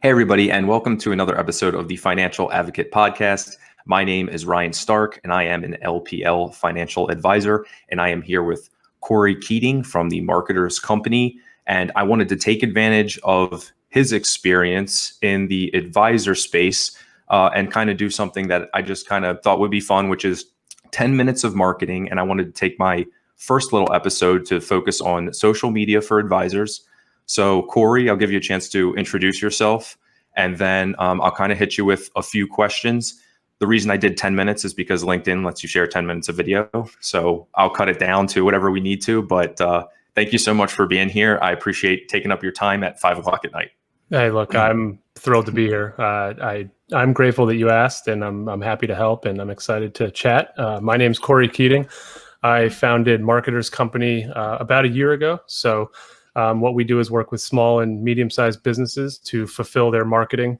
Hey, everybody, and welcome to another episode of the Financial Advocate Podcast. My name is Ryan Stark, and I am an LPL financial advisor, and I am here with Corey Keating from the Marketers Company. And I wanted to take advantage of his experience in the advisor space and kind of do something that I just kind of thought would be fun, which is 10 minutes of marketing. And I wanted to take my first little episode to focus on social media for advisors. So, Corey, I'll give you a chance to introduce yourself, and then I'll kind of hit you with a few questions. The reason I did 10 minutes is because LinkedIn lets you share 10 minutes of video. So I'll cut it down to whatever we need to. But thank you so much for being here. I appreciate taking up your time at 5 o'clock at night. Hey, look, I'm thrilled to be here. I'm grateful that you asked, and I'm happy to help, and I'm excited to chat. My name's Corey Keating. I founded Marketers Company about a year ago. So what we do is work with small and medium-sized businesses to fulfill their marketing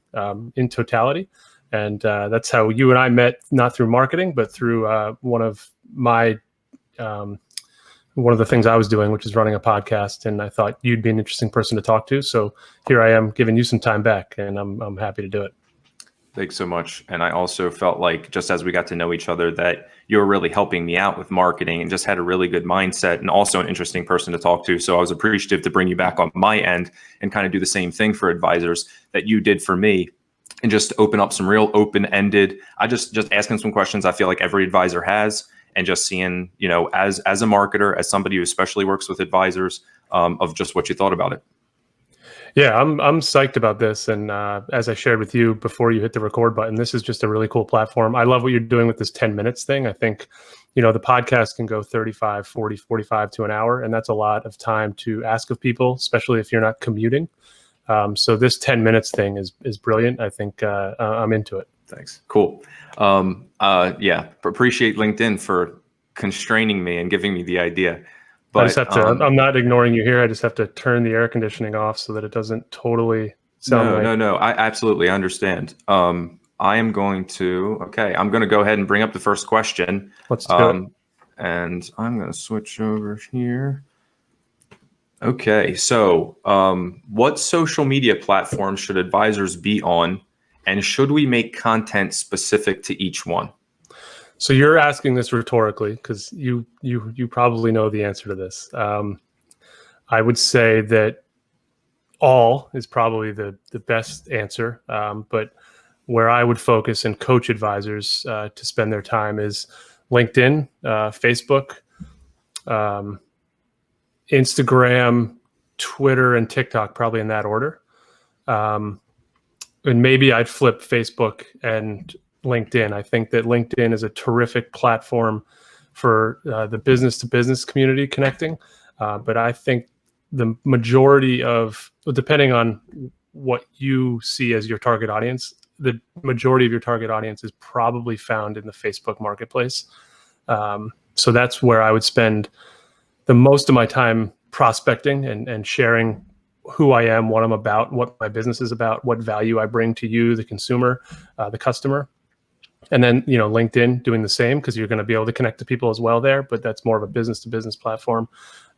in totality. And that's how you and I met, not through marketing, but through one of the things I was doing, which is running a podcast. And I thought you'd be an interesting person to talk to. So here I am giving you some time back, and I'm happy to do it. Thanks so much. And I also felt like, just as we got to know each other, that you were really helping me out with marketing and just had a really good mindset, and also an interesting person to talk to. So I was appreciative to bring you back on my end and kind of do the same thing for advisors that you did for me, and just open up some real open-ended, I just asking some questions I feel like every advisor has, and just seeing, as a marketer, as somebody who especially works with advisors, of just what you thought about it. Yeah, I'm psyched about this. And as I shared with you before you hit the record button, this is just a really cool platform. I love what you're doing with this 10 minutes thing. I think, the podcast can go 35, 40, 45 to an hour. And that's a lot of time to ask of people, especially if you're not commuting. So this 10 minutes thing is brilliant. I think I'm into it. Thanks. Cool. Appreciate LinkedIn for constraining me and giving me the idea. But I just have to, I'm not ignoring you here. I just have to turn the air conditioning off so that it doesn't totally sound No. I absolutely understand. I'm going to go ahead and bring up the first question. Let's do it. And I'm going to switch over here. Okay. So what social media platforms should advisors be on, and should we make content specific to each one? So you're asking this rhetorically because you probably know the answer to this. I would say that all is probably the best answer, but where I would focus and coach advisors to spend their time is LinkedIn, Facebook, Instagram, Twitter, and TikTok, probably in that order. And maybe I'd flip Facebook and LinkedIn. I think that LinkedIn is a terrific platform for the business-to-business community connecting. But I think the majority of, depending on what you see as your target audience, the majority of your target audience is probably found in the Facebook marketplace. So that's where I would spend the most of my time prospecting and sharing who I am, what I'm about, what my business is about, what value I bring to you, the consumer, the customer. And then, LinkedIn doing the same, because you're going to be able to connect to people as well there, but that's more of a business to business platform.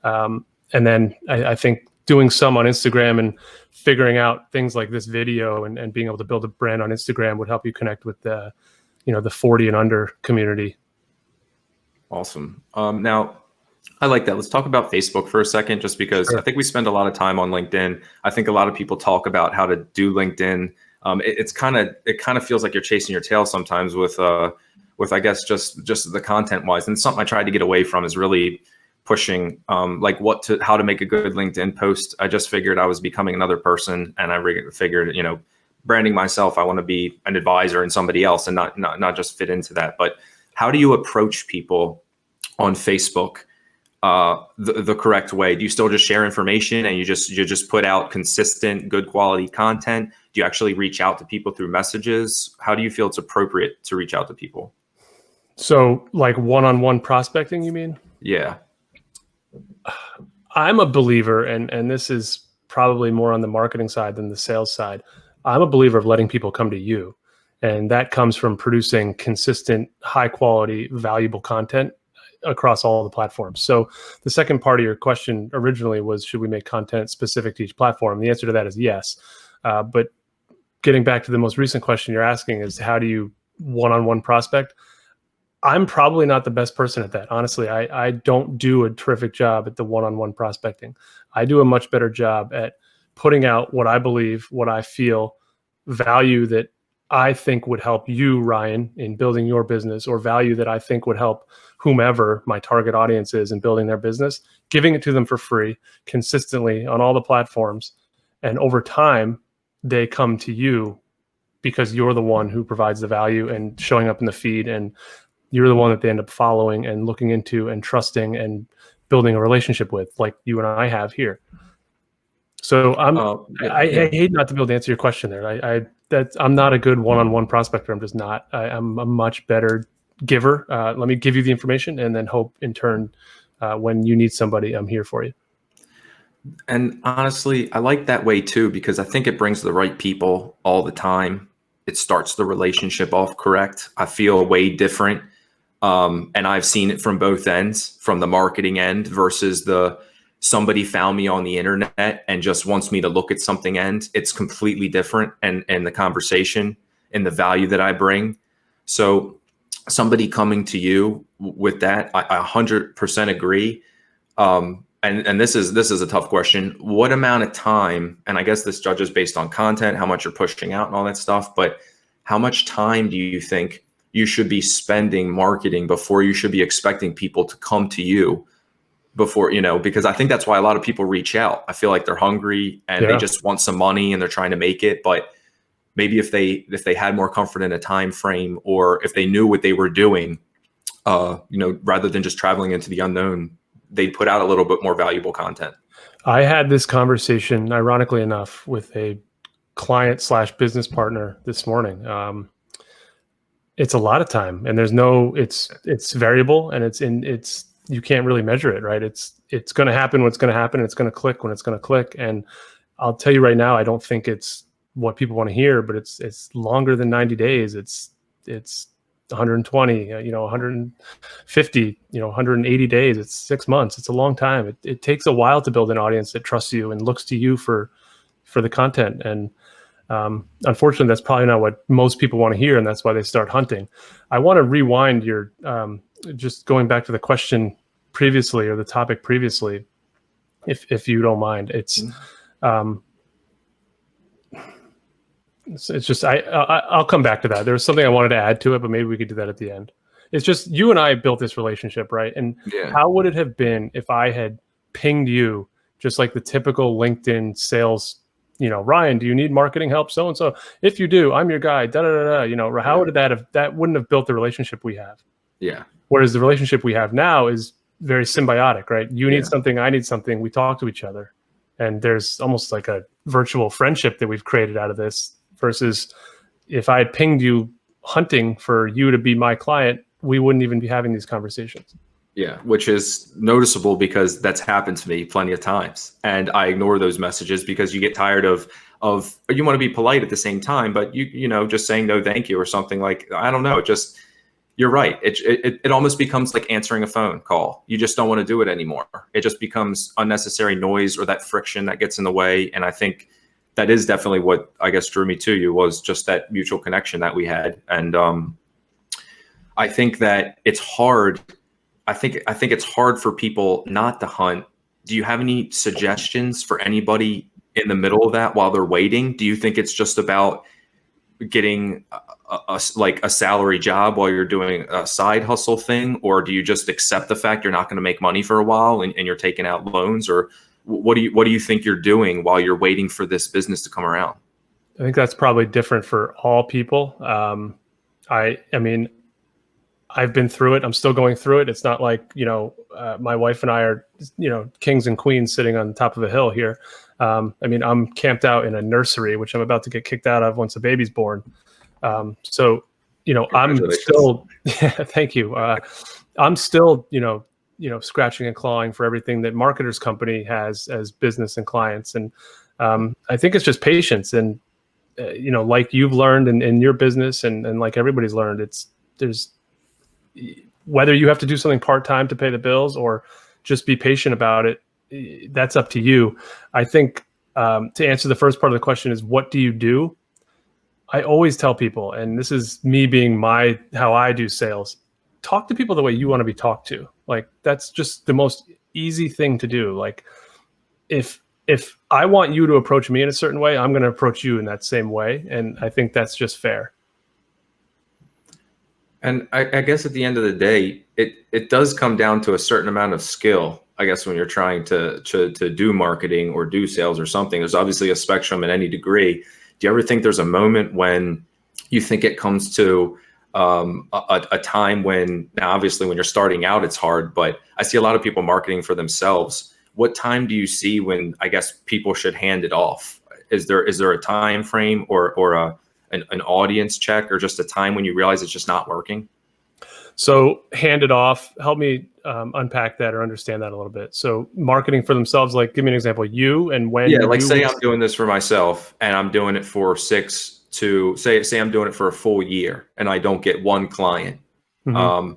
And then I think doing some on Instagram and figuring out things like this video and being able to build a brand on Instagram would help you connect with the 40 and under community. Awesome. Now, I like that. Let's talk about Facebook for a second, just because Sure. I think we spend a lot of time on LinkedIn. I think a lot of people talk about how to do LinkedIn. It kind of feels like you're chasing your tail sometimes with I guess just the content wise. And something I tried to get away from is really pushing how to make a good LinkedIn post. I just figured I was becoming another person, and I figured branding myself, I want to be an advisor and somebody else, and not just fit into that. But how do you approach people on Facebook the correct way? Do you still just share information and you just put out consistent, good quality content? Do you actually reach out to people through messages? How do you feel it's appropriate to reach out to people? So like one-on-one prospecting, you mean? Yeah. I'm a believer, and this is probably more on the marketing side than the sales side. I'm a believer of letting people come to you. And that comes from producing consistent, high quality, valuable content across all the platforms. So the second part of your question originally was, should we make content specific to each platform? The answer to that is yes. But getting back to the most recent question you're asking is how do you one-on-one prospect? I'm probably not the best person at that. Honestly, I don't do a terrific job at the one-on-one prospecting. I do a much better job at putting out what I believe, what I feel, value that I think would help you, Ryan, in building your business, or value that I think would help whomever my target audience is in building their business, giving it to them for free consistently on all the platforms. And over time, they come to you because you're the one who provides the value and showing up in the feed, and you're the one that they end up following and looking into and trusting and building a relationship with, like you and I have here. So I hate not to be able to answer your question there. I'm not a good one-on-one prospector. I'm just not. I'm a much better giver. Let me give you the information and then hope in turn when you need somebody, I'm here for you. And honestly, I like that way too, because I think it brings the right people all the time. It starts the relationship off correct. I feel way different. And I've seen it from both ends, from the marketing end versus the somebody found me on the internet and just wants me to look at something end. It's completely different. And the conversation and the value that I bring. So somebody coming to you with that, I 100% agree. And this is a tough question. What amount of time, and I guess this judges based on content, how much you're pushing out and all that stuff, but how much time do you think you should be spending marketing before you should be expecting people to come to you before, because I think that's why a lot of people reach out. I feel like they're hungry and they just want some money and they're trying to make it. But maybe if they had more comfort in a time frame, or if they knew what they were doing, rather than just traveling into the unknown, they'd put out a little bit more valuable content. I had this conversation, ironically enough, with a client/business partner this morning. It's a lot of time, and it's variable, and you can't really measure it, right? It's going to happen when it's going to happen. It's going to click when it's going to click. And I'll tell you right now, I don't think it's what people want to hear, but it's longer than 90 days. It's 120, 150, 180 days. It's 6 months. It's a long time. It takes a while to build an audience that trusts you and looks to you for the content. And unfortunately, that's probably not what most people want to hear, and that's why they start hunting. I want to rewind your just going back to the question previously, or the topic previously, if you don't mind. It's just I'll come back to that. There was something I wanted to add to it, but maybe we could do that at the end. It's just you and I built this relationship, right? And how would it have been if I had pinged you just like the typical LinkedIn sales? Ryan, do you need marketing help? So and so. If you do, I'm your guy. Da da da da. How would that wouldn't have built the relationship we have? Yeah. Whereas the relationship we have now is very symbiotic, right? You need something, I need something. We talk to each other, and there's almost like a virtual friendship that we've created out of this. Versus if I had pinged you hunting for you to be my client, we wouldn't even be having these conversations. Yeah, which is noticeable because that's happened to me plenty of times. And I ignore those messages because you get tired of you want to be polite at the same time, but you just saying no thank you or something, like, I don't know, just, you're right. It almost becomes like answering a phone call. You just don't want to do it anymore. It just becomes unnecessary noise or that friction that gets in the way. And I think that is definitely what I guess drew me to you, was just that mutual connection that we had. And I think that it's hard. I think it's hard for people not to hunt. Do you have any suggestions for anybody in the middle of that while they're waiting? Do you think it's just about getting a salary job while you're doing a side hustle thing? Or do you just accept the fact you're not going to make money for a while and you're taking out loans? Or what do you think you're doing while you're waiting for this business to come around? I think that's probably different for all people. I mean, I've been through it. I'm still going through it. It's not like, my wife and I are, kings and queens sitting on the top of a hill here. I mean, I'm camped out in a nursery, which I'm about to get kicked out of once a baby's born. So, I'm still, thank you. I'm still, scratching and clawing for everything that Marketer's Company has as business and clients. And I think it's just patience. And, like you've learned in your business and like everybody's learned, there's whether you have to do something part-time to pay the bills or just be patient about it, that's up to you. I think to answer the first part of the question is, what do you do? I always tell people, and this is me being how I do sales, talk to people the way you want to be talked to. Like, that's just the most easy thing to do. Like, if I want you to approach me in a certain way, I'm going to approach you in that same way. And I think that's just fair. And I guess at the end of the day, it does come down to a certain amount of skill. I guess when you're trying to do marketing or do sales or something, there's obviously a spectrum in any degree. Do you ever think there's a moment when you think it comes to a time when, now obviously when you're starting out, it's hard, but I see a lot of people marketing for themselves. What time do you see when, I guess, people should hand it off? Is there a time frame or an audience check, or just a time when you realize it's just not working? So hand it off. Help me unpack that or understand that a little bit. So marketing for themselves, like, give me an example. You and when? Yeah, like say I'm doing this for myself and I'm doing it for say I'm doing it for a full year and I don't get one client. Mm-hmm.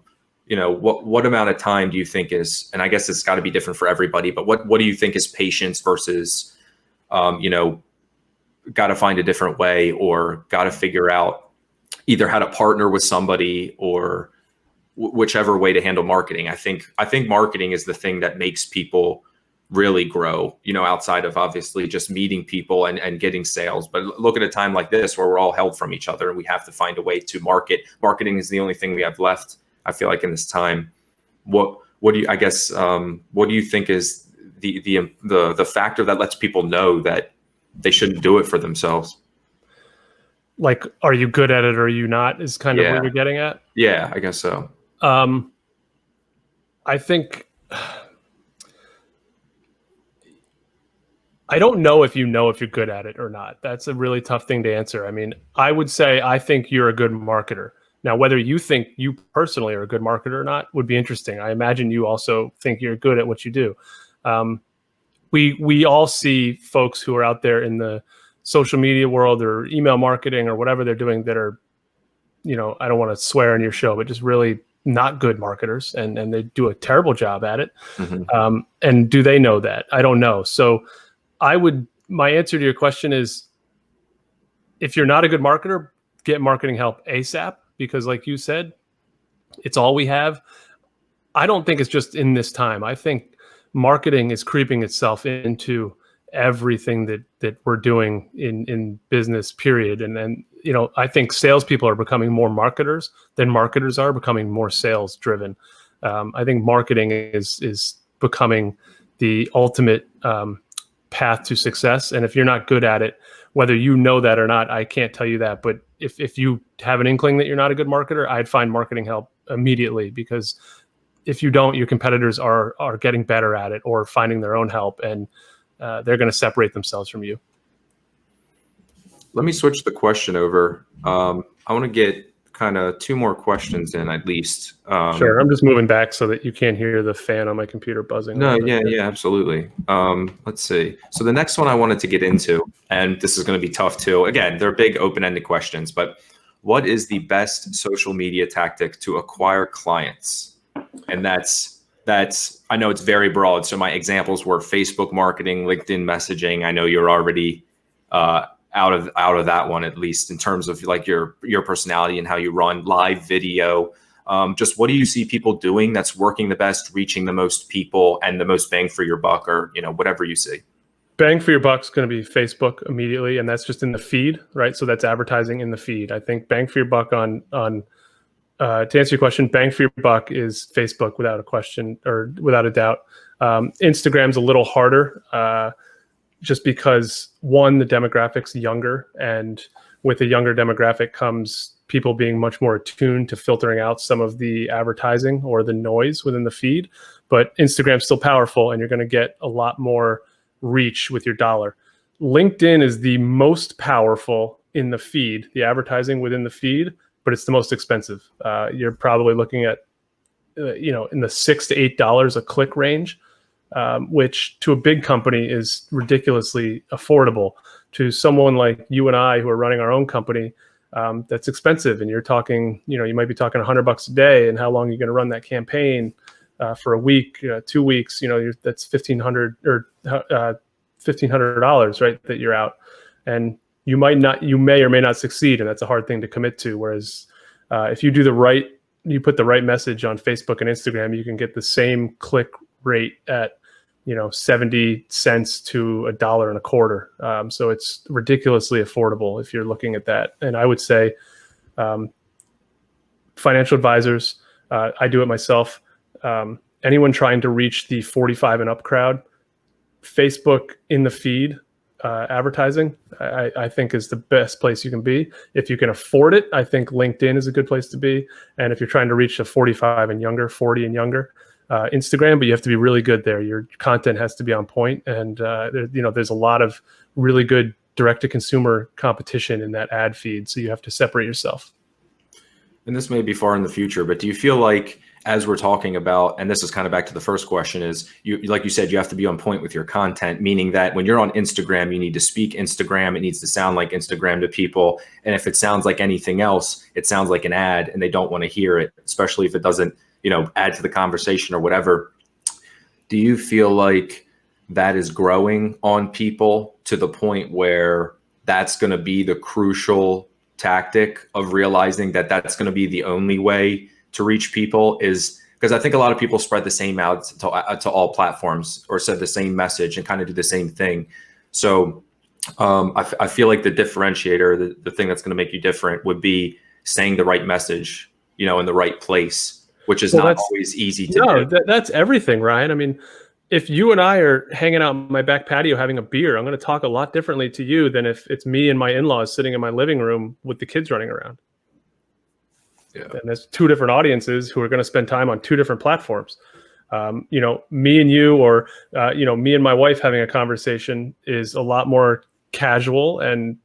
What amount of time do you think is, and I guess it's got to be different for everybody, but what do you think is patience versus, got to find a different way, or got to figure out either how to partner with somebody or whichever way to handle marketing. I think marketing is the thing that makes people really grow, outside of obviously just meeting people and getting sales. But look at a time like this where we're all held from each other and we have to find a way to market. Marketing is the only thing we have left, I feel like, in this time. What do you think is the factor that lets people know that they shouldn't do it for themselves? Like, are you good at it or are you not, is kind of what you're getting at? Yeah, I guess so. I think, I don't know if you're good at it or not. That's a really tough thing to answer. I mean, I would say I think you're a good marketer. Now, whether you think you personally are a good marketer or not would be interesting. I imagine you also think you're good at what you do. We all see folks who are out there in the social media world or email marketing or whatever they're doing that are, I don't want to swear on your show, but just really not good marketers, and they do a terrible job at it. Mm-hmm. And do they know that? I don't know. So my answer to your question is, if you're not a good marketer, get marketing help ASAP, because like you said, it's all we have. I don't think it's just in this time. I think marketing is creeping itself into everything that we're doing in business, period. And then, I think salespeople are becoming more marketers than marketers are becoming more sales driven. I think marketing is becoming the ultimate path to success. And if you're not good at it, whether you know that or not, I can't tell you that. But if you have an inkling that you're not a good marketer, I'd find marketing help immediately, because if you don't, your competitors are getting better at it or finding their own help, and they're going to separate themselves from you. Let me switch the question over. I want to get kind of two more questions in at least. Sure. I'm just moving back so that you can't hear the fan on my computer buzzing. No, yeah, absolutely. Let's see. So the next one I wanted to get into, and this is going to be tough too. Again, they're big open-ended questions, but what is the best social media tactic to acquire clients? And that's I know it's very broad. So my examples were Facebook marketing, LinkedIn messaging. I know you're already out of that one, at least in terms of like your personality and how you run live video. Just what do you see people doing that's working the best, reaching the most people, and the most bang for your buck, or whatever you see? Bang for your buck is going to be Facebook immediately, and that's just in the feed, right? So that's advertising in the feed. I think bang for your buck on to answer your question, bang for your buck is Facebook without a question or without a doubt. Instagram's a little harder, just because, one, the demographic's younger, and with a younger demographic comes people being much more attuned to filtering out some of the advertising or the noise within the feed. But Instagram's still powerful, and you're going to get a lot more reach with your dollar. LinkedIn is the most powerful in the feed, the advertising within the feed, but it's the most expensive. You're probably looking at, in the $6 to $8 a click range, which to a big company is ridiculously affordable. To someone like you and I who are running our own company, that's expensive. And you're talking, you might be talking $100 a day, and how long you're going to run that campaign for a week, 2 weeks, that's $1,500 or $1,500, right? That you're out. And you may or may not succeed, and that's a hard thing to commit to. Whereas if you you put the right message on Facebook and Instagram, you can get the same click rate at 70 cents to $1.25. So it's ridiculously affordable if you're looking at that. And I would say financial advisors, I do it myself. Anyone trying to reach the 45 and up crowd, Facebook in the feed advertising, I think is the best place you can be. If you can afford it, I think LinkedIn is a good place to be. And if you're trying to reach the 45 and younger, 40 and younger, Instagram, but you have to be really good there. Your content has to be on point, and there's a lot of really good direct-to-consumer competition in that ad feed, so you have to separate yourself. And this may be far in the future, but do you feel like, as we're talking about, and this is kind of back to the first question, is like you said, you have to be on point with your content, meaning that when you're on Instagram, you need to speak Instagram. It needs to sound like Instagram to people. And if it sounds like anything else, it sounds like an ad, and they don't want to hear it, especially if it doesn't add to the conversation or whatever. Do you feel like that is growing on people to the point where that's going to be the crucial tactic of realizing that that's going to be the only way to reach people? Is because I think a lot of people spread the same out to all platforms, or said the same message and kind of do the same thing. So I feel like the differentiator, the thing that's going to make you different, would be saying the right message, in the right place, which is not always easy to do. That's everything, Ryan. I mean, if you and I are hanging out on my back patio having a beer, I'm going to talk a lot differently to you than if it's me and my in-laws sitting in my living room with the kids running around. Yeah. And there's two different audiences who are going to spend time on two different platforms. Me and you, or me and my wife having a conversation is a lot more casual and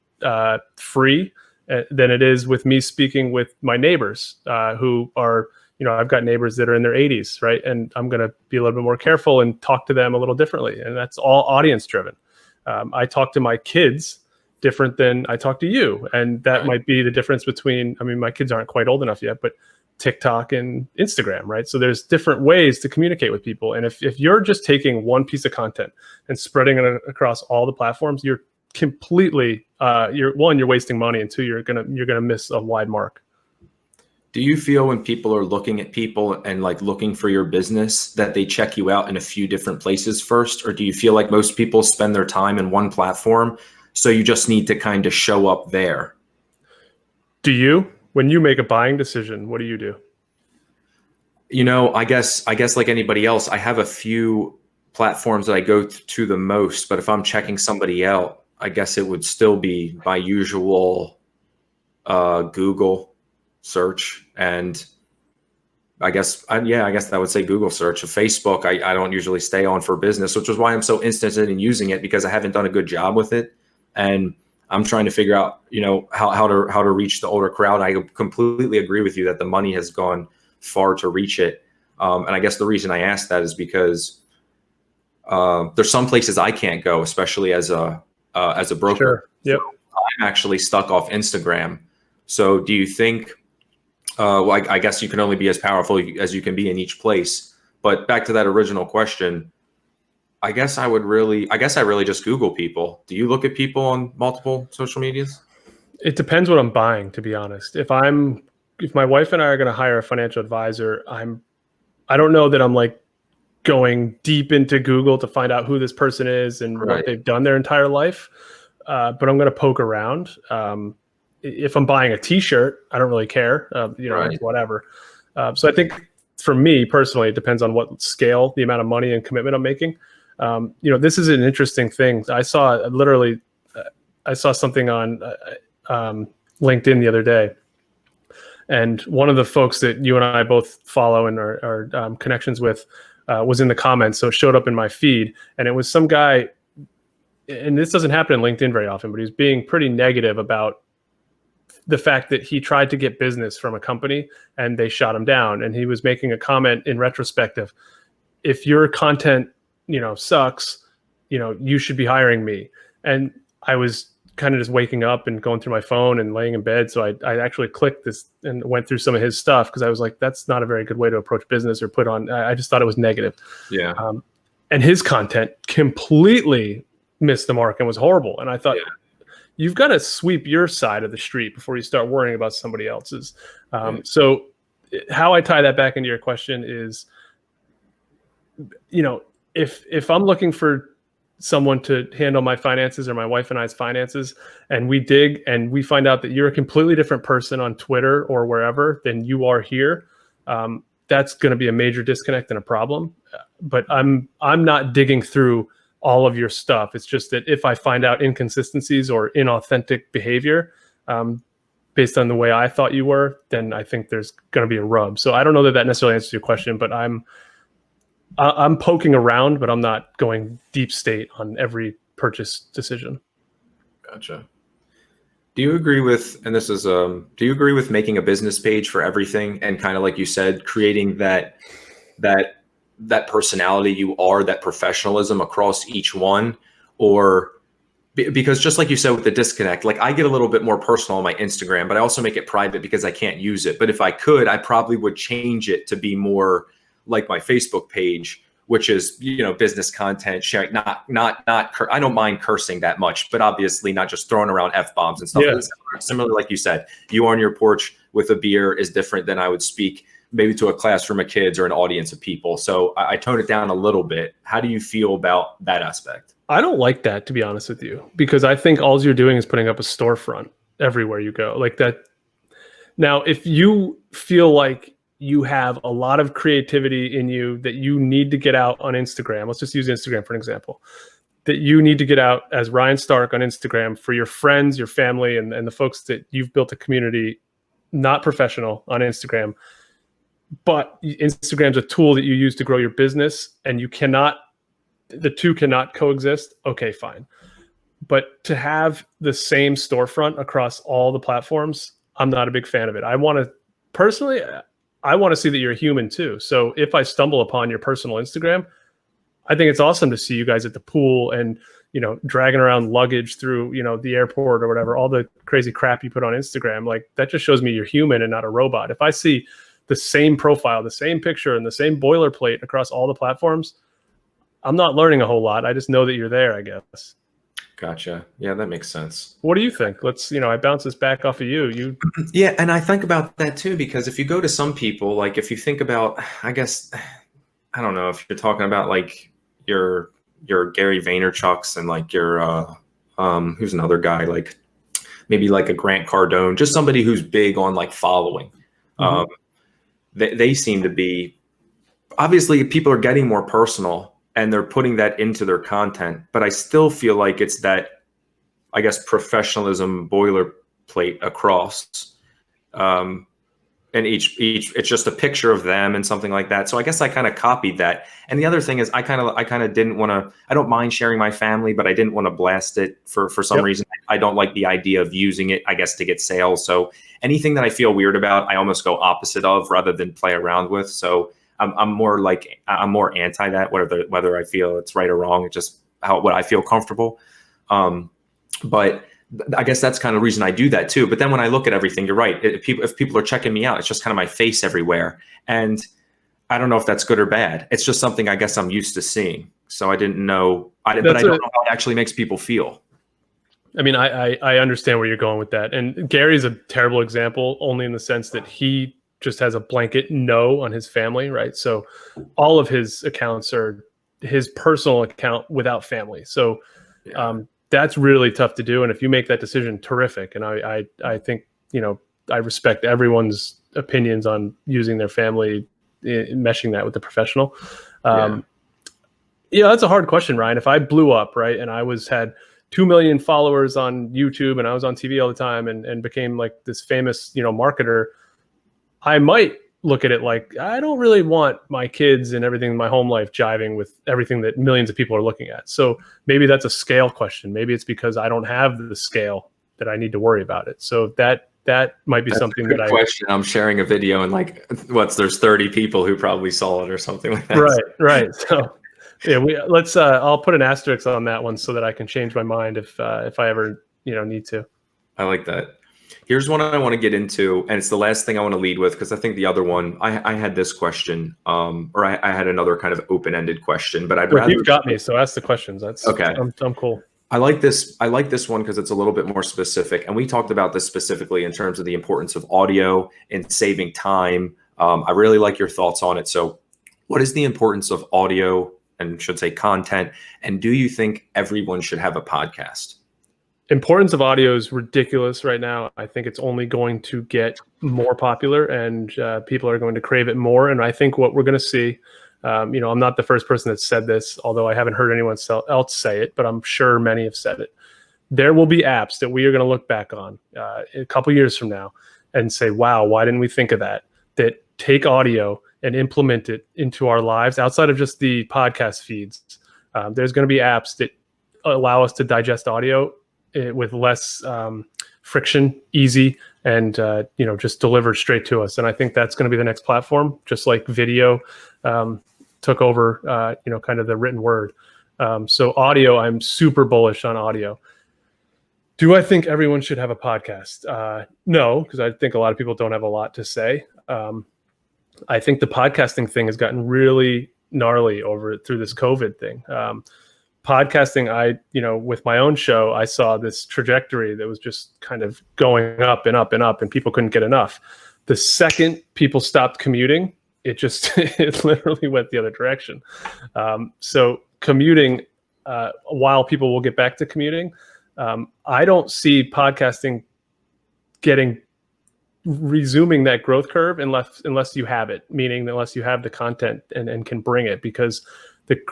free than it is with me speaking with my neighbors who are, I've got neighbors that are in their 80s, right? And I'm going to be a little bit more careful and talk to them a little differently. And that's all audience driven. I talk to my kids different than I talk to you. And that might be the difference between, my kids aren't quite old enough yet, but TikTok and Instagram, right? So there's different ways to communicate with people. And if you're just taking one piece of content and spreading it across all the platforms, you're completely, you're wasting money, and two, you're gonna miss a wide mark. Do you feel when people are looking at people and looking for your business that they check you out in a few different places first? Or do you feel like most people spend their time in one platform, so you just need to kind of show up there? Do you? When you make a buying decision, what do you do? I guess like anybody else, I have a few platforms that I go to the most, but if I'm checking somebody out, I guess it would still be my usual Google search. And I guess I would say Google search. Facebook, I don't usually stay on for business, which is why I'm so interested in using it, because I haven't done a good job with it. And I'm trying to figure out, how to reach the older crowd. I completely agree with you that the money has gone far to reach it. And I guess the reason I asked that is because there's some places I can't go, especially as a broker. Sure. Yep. So I'm actually stuck off Instagram. So do you think, I guess you can only be as powerful as you can be in each place. But back to that original question, I guess I really just Google people. Do you look at people on multiple social medias? It depends what I'm buying, to be honest. If my wife and I are going to hire a financial advisor, I don't know that I'm going deep into Google to find out who this person is and what they've done their entire life. But I'm going to poke around. If I'm buying a t-shirt, I don't really care, whatever. So I think for me personally, it depends on what scale, the amount of money and commitment I'm making. This is an interesting thing. I saw something on LinkedIn the other day, and one of the folks that you and I both follow and are connections with was in the comments. So it showed up in my feed, and it was some guy, and this doesn't happen in LinkedIn very often, but he was being pretty negative about the fact that he tried to get business from a company and they shot him down. And he was making a comment in retrospective: if your content sucks, you should be hiring me. And I was kind of just waking up and going through my phone and laying in bed. So I actually clicked this and went through some of his stuff, because I was like, that's not a very good way to approach business or put on. I just thought it was negative. Yeah. And his content completely missed the mark and was horrible. And I thought, you've got to sweep your side of the street before you start worrying about somebody else's. Yeah. So how I tie that back into your question is, if I'm looking for someone to handle my finances or my wife and I's finances, and we dig and we find out that you're a completely different person on Twitter or wherever than you are here, that's going to be a major disconnect and a problem. But I'm not digging through all of your stuff. It's just that if I find out inconsistencies or inauthentic behavior based on the way I thought you were, then I think there's going to be a rub. So I don't know that necessarily answers your question, but I'm poking around, but I'm not going deep state on every purchase decision. Gotcha. Do you agree with, and this is, do you agree with making a business page for everything and kind of like you said, creating that personality you are, that professionalism across each one? Or because just like you said with the disconnect, like I get a little bit more personal on my Instagram, but I also make it private because I can't use it. But if I could, I probably would change it to be more like my Facebook page, which is, business content sharing, not, I don't mind cursing that much, but obviously not just throwing around F-bombs and stuff. Yeah. Similar, like you said, you on your porch with a beer is different than I would speak maybe to a classroom of kids or an audience of people. So I tone it down a little bit. How do you feel about that aspect? I don't like that, to be honest with you, because I think all you're doing is putting up a storefront everywhere you go like that. Now, if you feel like you have a lot of creativity in you that you need to get out on Instagram. Let's just use Instagram for an example. That you need to get out as Ryan Stark on Instagram for your friends, your family, and the folks that you've built a community, not professional, on Instagram. But Instagram's a tool that you use to grow your business, and the two cannot coexist. Okay, fine. But to have the same storefront across all the platforms, I'm not a big fan of it. I want to see that you're a human too. So if I stumble upon your personal Instagram, I think it's awesome to see you guys at the pool and, dragging around luggage through, the airport or whatever, all the crazy crap you put on Instagram. Like that just shows me you're human and not a robot. If I see the same profile, the same picture, and the same boilerplate across all the platforms, I'm not learning a whole lot. I just know that you're there, I guess. Gotcha. Yeah, that makes sense. What do you think? Let's, I bounce this back off of you. Yeah. And I think about that too, because if you go to some people, like if you think about, I guess, I don't know if you're talking about like your Gary Vaynerchuk's and like your, who's another guy, like maybe like a Grant Cardone, just somebody who's big on like following. Mm-hmm. They seem to be, obviously people are getting more personal and they're putting that into their content, but I still feel like it's that, I guess, professionalism boilerplate across, and each it's just a picture of them and something like that. So I guess I kind of copied that. And the other thing is I kind of didn't want to, I don't mind sharing my family, but I didn't want to blast it for some reason. I don't like the idea of using it, I guess, to get sales. So anything that I feel weird about, I almost go opposite of rather than play around with. So I'm more anti that, whether I feel it's right or wrong. It's just what I feel comfortable. But I guess that's kind of the reason I do that too. But then when I look at everything, you're right. If people are checking me out, it's just kind of my face everywhere. And I don't know if that's good or bad. It's just something I guess I'm used to seeing. So I didn't know, but I don't know how it actually makes people feel. I mean, I understand where you're going with that. And Gary's a terrible example only in the sense that he just has a blanket no on his family, right? So all of his accounts are his personal account without family. So that's really tough to do. And if you make that decision, terrific. And I think, I respect everyone's opinions on using their family, meshing that with the professional. That's a hard question, Ryan. If I blew up, right, and I had 2 million followers on YouTube and I was on TV all the time and became like this famous, marketer, I might look at it like, I don't really want my kids and everything in my home life jiving with everything that millions of people are looking at. So maybe that's a scale question. Maybe it's because I don't have the scale that I need to worry about it. So that might be something that question. I'm sharing a video and like, there's 30 people who probably saw it or something like that. Right. So let's, I'll put an asterisk on that one so that I can change my mind if I ever, need to. I like that. Here's one I want to get into, and it's the last thing I want to lead with, because I think the other one, I had this question, or I had another kind of open-ended question, but I'd rather... You've got me, so ask the questions. That's okay. I'm cool. I like this. I like this one because it's a little bit more specific. And we talked about this specifically in terms of the importance of audio and saving time. I really like your thoughts on it. So what is the importance of audio and should say content? And do you think everyone should have a podcast? Importance of audio is ridiculous right now. I think it's only going to get more popular, and people are going to crave it more. And I think what we're going to see, I'm not the first person that said this, although I haven't heard anyone else say it, but I'm sure many have said it. There will be apps that we are going to look back on a couple years from now and say, wow, why didn't we think of that? That take audio and implement it into our lives outside of just the podcast feeds. There's going to be apps that allow us to digest audio with less friction, easy, and just delivered straight to us. And I think that's going to be the next platform, just like video took over, kind of the written word. So audio, I'm super bullish on audio. Do I think everyone should have a podcast? No, because I think a lot of people don't have a lot to say. I think the podcasting thing has gotten really gnarly through this COVID thing. Podcasting, with my own show, I saw this trajectory that was just kind of going up and up and up, and people couldn't get enough. The second people stopped commuting, it literally went the other direction. So commuting, while people will get back to commuting, I don't see podcasting resuming that growth curve unless you have it, meaning unless you have the content and can bring it, because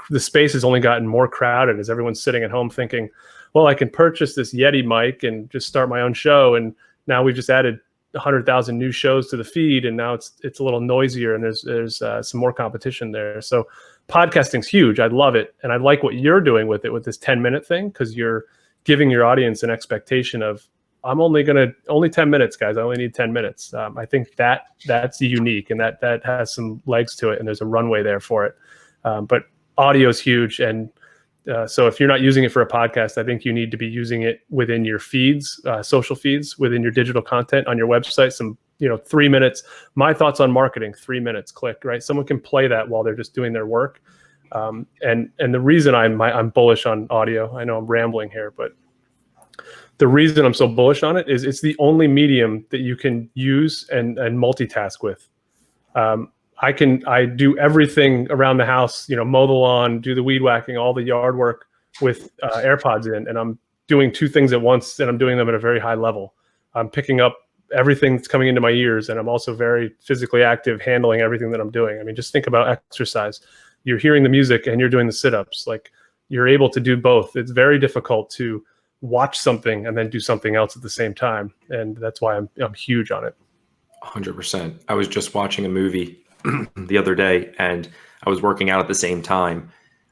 the space has only gotten more crowded as everyone's sitting at home thinking, well, I can purchase this Yeti mic and just start my own show. And now we've just added 100,000 new shows to the feed, and now it's a little noisier, and there's some more competition there. So podcasting's huge. I love it. And I like what you're doing with it, with this 10-minute thing, because you're giving your audience an expectation of, I'm only 10 minutes, guys. I only need 10 minutes. I think that's unique, and that has some legs to it, and there's a runway there for it. But audio is huge. And so if you're not using it for a podcast, I think you need to be using it within your feeds, social feeds, within your digital content on your website. Some, 3 minutes, my thoughts on marketing, 3 minutes, click, right? Someone can play that while they're just doing their work. And the reason I'm bullish on audio, I know I'm rambling here, but the reason I'm so bullish on it is it's the only medium that you can use and multitask with. I do everything around the house, mow the lawn, do the weed whacking, all the yard work with AirPods in, and I'm doing two things at once, and I'm doing them at a very high level. I'm picking up everything that's coming into my ears, and I'm also very physically active, handling everything that I'm doing. I mean, just think about exercise. You're hearing the music and you're doing the sit-ups. Like, you're able to do both. It's very difficult to watch something and then do something else at the same time, and that's why I'm huge on it. 100%. I was just watching a movie the other day, and I was working out at the same time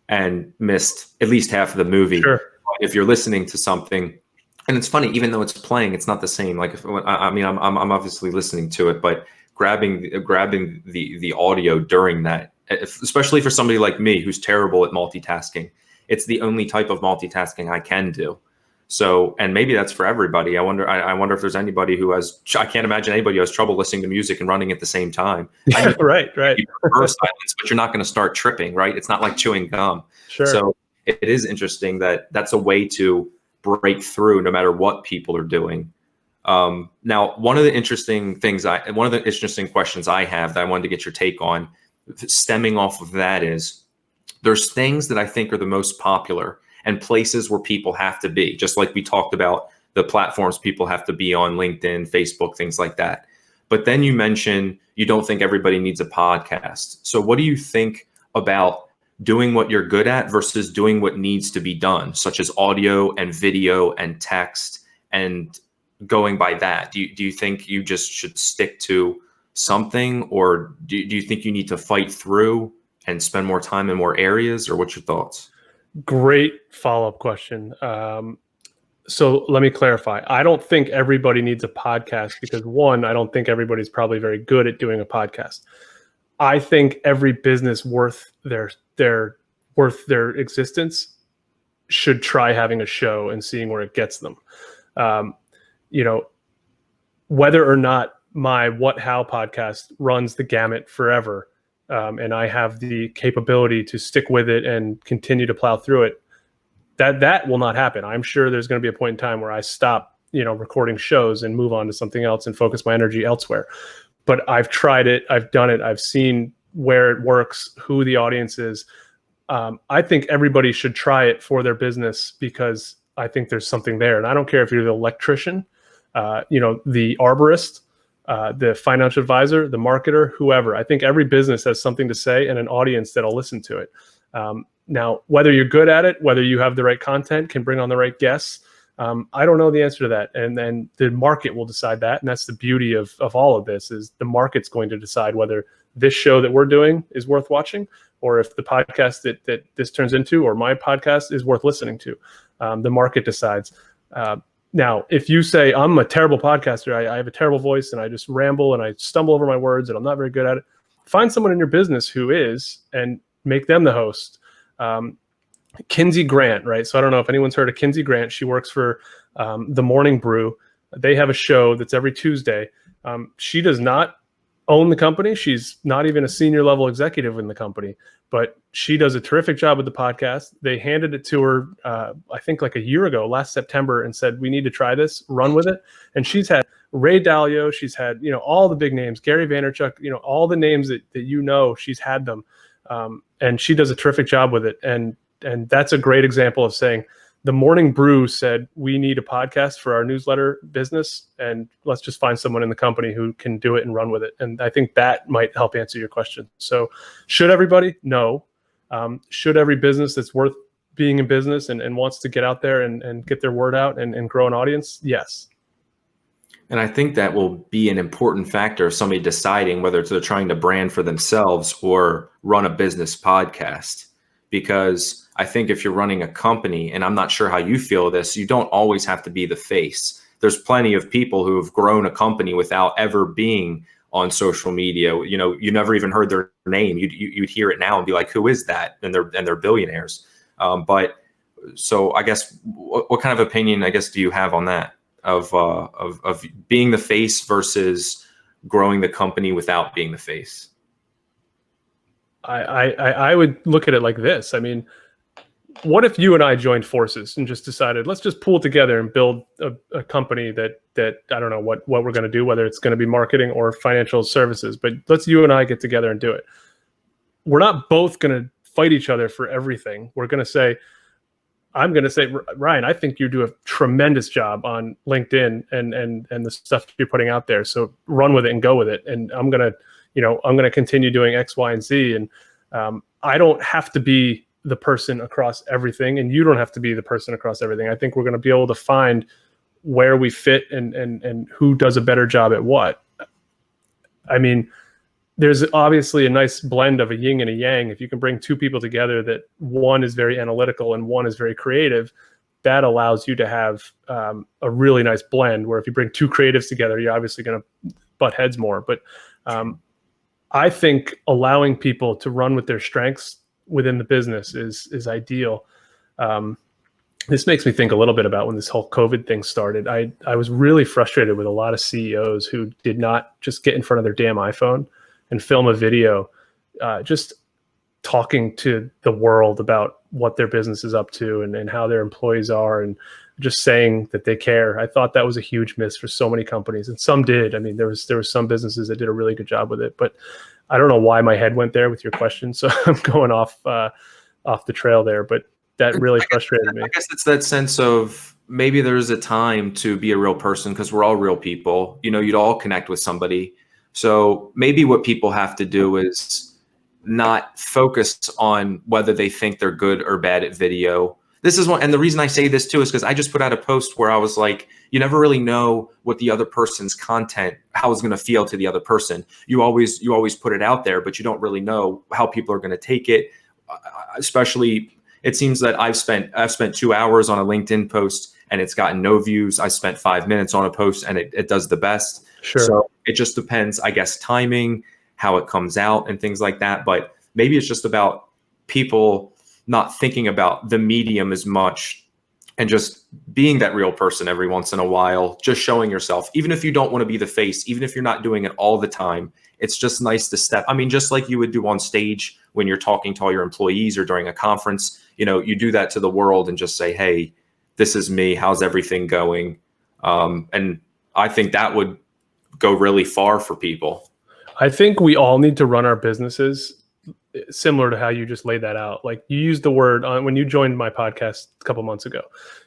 and missed at least half of the movie. Sure. If you're listening to something, and it's funny, even though it's playing, it's not the same. Like, I'm obviously listening to it, but grabbing the audio during that, especially for somebody like me who's terrible at multitasking, it's the only type of multitasking I can do. So, and maybe that's for everybody. I wonder if there's anybody who I can't imagine anybody who has trouble listening to music and running at the same time. Right. You prefer silence, but you're not going to start tripping, right? It's not like chewing gum. Sure. So it is interesting that that's a way to break through no matter what people are doing. Now, one of the interesting questions I have that I wanted to get your take on, stemming off of that, is there's things that I think are the most popular and places where people have to be, just like we talked about the platforms people have to be on, LinkedIn, Facebook, things like that. But then you mention you don't think everybody needs a podcast. So what do you think about doing what you're good at versus doing what needs to be done, such as audio and video and text, and going by that? Do you think you just should stick to something, or do you think you need to fight through and spend more time in more areas, or what's your thoughts? Great follow-up question. So let me clarify. I don't think everybody needs a podcast because, one, I don't think everybody's probably very good at doing a podcast. I think every business worth their existence should try having a show and seeing where it gets them. Whether or not my What How podcast runs the gamut forever, and I have the capability to stick with it and continue to plow through it, that will not happen. I'm sure there's going to be a point in time where I stop, recording shows and move on to something else and focus my energy elsewhere. But I've tried it. I've done it. I've seen where it works, who the audience is. I think everybody should try it for their business because I think there's something there. And I don't care if you're the electrician, the arborist, the financial advisor, the marketer, whoever. I think every business has something to say and an audience that'll listen to it. Now, whether you're good at it, whether you have the right content, can bring on the right guests, I don't know the answer to that. And then the market will decide that. And that's the beauty of all of this, is the market's going to decide whether this show that we're doing is worth watching, or if the podcast that this turns into, or my podcast, is worth listening to. The market decides. Now, if you say, I'm a terrible podcaster, I have a terrible voice and I just ramble and I stumble over my words and I'm not very good at it, find someone in your business who is, and make them the host. Kinsey Grant, right? So I don't know if anyone's heard of Kinsey Grant. She works for The Morning Brew. They have a show that's every Tuesday. She does not own the company. She's not even a senior level executive in the company, but she does a terrific job with the podcast. They handed it to her, I think like a year ago, last September, and said, we need to try this, run with it. And she's had Ray Dalio. She's had, all the big names, Gary Vaynerchuk, all the names that she's had them. And she does a terrific job with it. And that's a great example of saying, The Morning Brew said, we need a podcast for our newsletter business, and let's just find someone in the company who can do it and run with it. And I think that might help answer your question. So should everybody? No. Should every business that's worth being in business and wants to get out there and get their word out and grow an audience? Yes. And I think that will be an important factor of somebody deciding whether they're trying to brand for themselves or run a business podcast. Because I think if you're running a company, and I'm not sure how you feel this, you don't always have to be the face. There's plenty of people who have grown a company without ever being on social media. You never even heard their name. You'd hear it now and be like, who is that? And they're billionaires. But so I guess what kind of opinion, I guess, do you have on that of being the face versus growing the company without being the face? I would look at it like this. I mean, what if you and I joined forces and just decided, let's just pool together and build a company that I don't know what we're going to do, whether it's going to be marketing or financial services, but let's you and I get together and do it. We're not both going to fight each other for everything. We're going to say, I'm going to say, Ryan, I think you do a tremendous job on LinkedIn and the stuff you're putting out there. So run with it and go with it. And I'm going to continue doing X, Y, and Z. And I don't have to be the person across everything, and you don't have to be the person across everything. I think we're going to be able to find where we fit and who does a better job at what. I mean, there's obviously a nice blend of a yin and a yang. If you can bring two people together that one is very analytical and one is very creative, that allows you to have a really nice blend, where if you bring two creatives together, you're obviously going to butt heads more. But I think allowing people to run with their strengths within the business is ideal. This makes me think a little bit about when this whole COVID thing started. I was really frustrated with a lot of CEOs who did not just get in front of their damn iPhone and film a video, just talking to the world about what their business is up to and how their employees are, and just saying that they care. I thought that was a huge miss for so many companies, and some did. I mean, there was some businesses that did a really good job with it, but I don't know why my head went there with your question. So I'm going off the trail there, but that really frustrated me. I guess it's that sense of maybe there's a time to be a real person, because we're all real people. You'd all connect with somebody. So maybe what people have to do is not focus on whether they think they're good or bad at video. This is one, and the reason I say this too is because I just put out a post where I was like, you never really know what the other person's content, how it's going to feel to the other person. You always put it out there, but you don't really know how people are going to take it. Especially, it seems that I've spent 2 hours on a LinkedIn post and it's gotten no views. I spent 5 minutes on a post and it does the best. Sure. So it just depends, I guess, timing, how it comes out and things like that. But maybe it's just about people not thinking about the medium as much and just being that real person every once in a while, just showing yourself, even if you don't want to be the face, even if you're not doing it all the time. It's just nice to step. I mean, just like you would do on stage when you're talking to all your employees or during a conference, you do that to the world and just say, hey, this is me. How's everything going? And I think that would go really far for people. I think we all need to run our businesses similar to how you just laid that out. Like you used the word when you joined my podcast a couple months ago,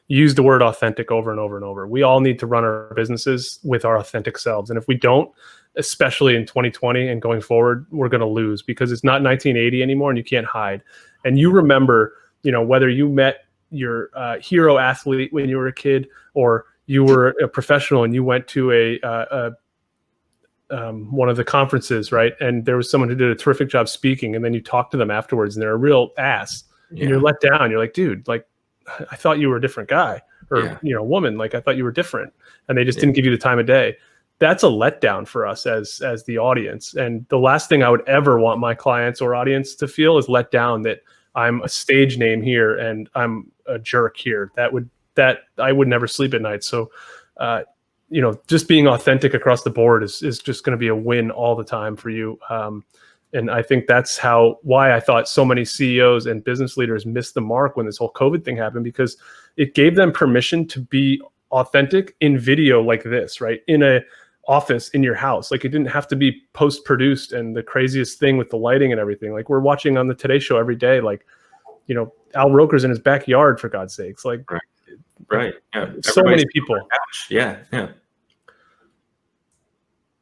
you used the word authentic over and over and over. We all need to run our businesses with our authentic selves. And if we don't, especially in 2020 and going forward, we're going to lose, because it's not 1980 anymore and you can't hide. And you remember, whether you met your hero athlete when you were a kid, or you were a professional and you went to one of the conferences, right? And there was someone who did a terrific job speaking, and then you talk to them afterwards and they're a real ass, and you're let down. You're like, dude, like, I thought you were a different guy, or, woman, like I thought you were different, and they just didn't give you the time of day. That's a letdown for us as the audience. And the last thing I would ever want my clients or audience to feel is let down, that I'm a stage name here and I'm a jerk here. That I would never sleep at night. So, just being authentic across the board is just going to be a win all the time for you. And I think that's why I thought so many CEOs and business leaders missed the mark when this whole COVID thing happened, because it gave them permission to be authentic in video like this, right? In a office in your house. Like, it didn't have to be post-produced and the craziest thing with the lighting and everything. Like, we're watching on the Today Show every day, like, Al Roker's in his backyard, for God's sakes. Like, right. Yeah. So many people. Yeah.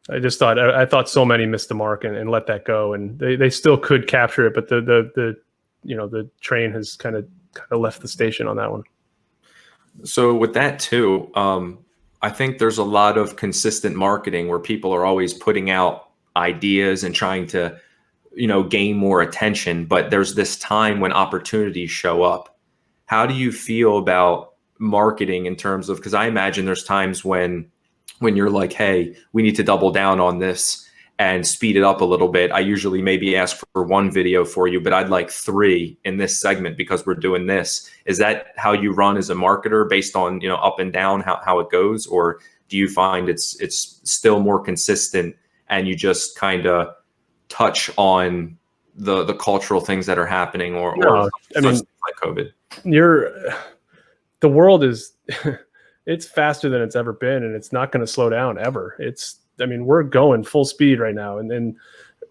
I just thought, I thought so many missed the mark and let that go, and they still could capture it, but the train has kind of left the station on that one. So with that too, I think there's a lot of consistent marketing where people are always putting out ideas and trying to, gain more attention, but there's this time when opportunities show up. How do you feel about marketing in terms of, because I imagine there's times when you're like, hey, we need to double down on this and speed it up a little bit. I usually maybe ask for one video for you, but I'd like 3 in this segment because we're doing this. Is that how you run as a marketer, based on, up and down, how it goes? Or do you find it's still more consistent and you just kind of touch on the cultural things that are happening, or I mean, like COVID? The world is it's faster than it's ever been, and it's not going to slow down ever. We're going full speed right now. And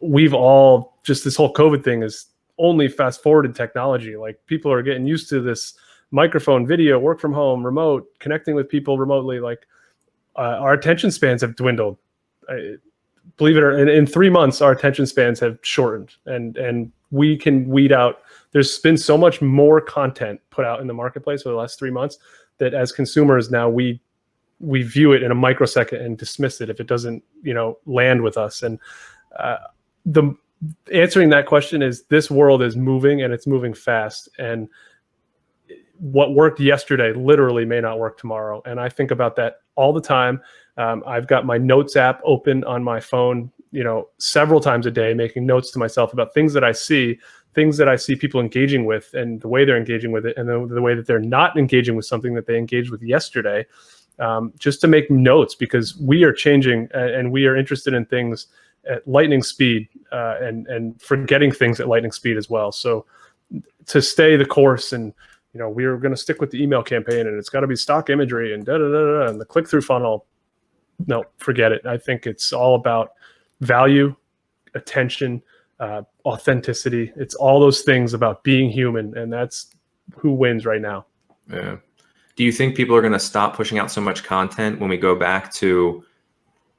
we've all, just this whole COVID thing is only fast forwarded technology. Like, people are getting used to this microphone, video, work from home, remote, connecting with people remotely. Like, our attention spans have dwindled. Believe it or not, in 3 months, our attention spans have shortened, and we can weed out. There's been so much more content put out in the marketplace over the last 3 months that as consumers now we view it in a microsecond and dismiss it if it doesn't, land with us. And the answering that question is, this world is moving, and it's moving fast. And what worked yesterday literally may not work tomorrow. And I think about that all the time. I've got my notes app open on my phone, several times a day, making notes to myself about things that I see people engaging with, and the way they're engaging with it, and the way that they're not engaging with something that they engaged with yesterday, just to make notes, because we are changing and we are interested in things at lightning speed, and forgetting things at lightning speed as well. So to stay the course, and we're going to stick with the email campaign, and it's got to be stock imagery and and the click-through funnel. No, forget it. I think it's all about value, attention, authenticity. It's all those things about being human, and that's who wins right now. Yeah. Do you think people are going to stop pushing out so much content when we go back to